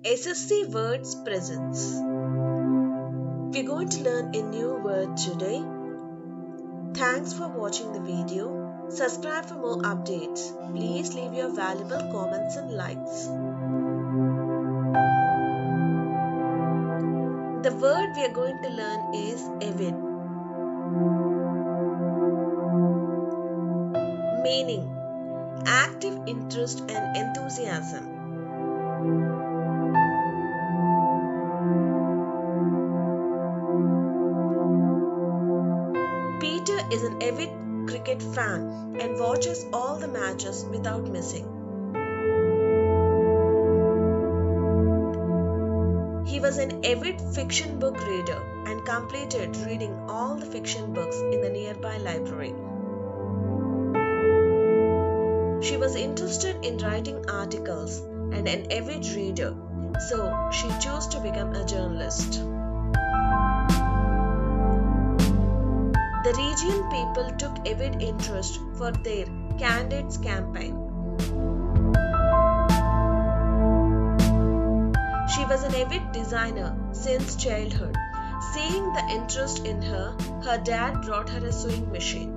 SSC Words presents. We're going to learn a new word today. Thanks for watching the video. Subscribe for more updates. Please leave your valuable comments and likes. The word we are going to learn is avid. Meaning: active interest and enthusiasm. Peter is an avid cricket fan and watches all the matches without missing. He was an avid fiction book reader and completed reading all the fiction books in the nearby library. She was interested in writing articles and an avid reader, so she chose to become a journalist. The region people took avid interest for their candidates campaign. She was an avid designer since childhood. Seeing the interest in her, her dad brought her a sewing machine.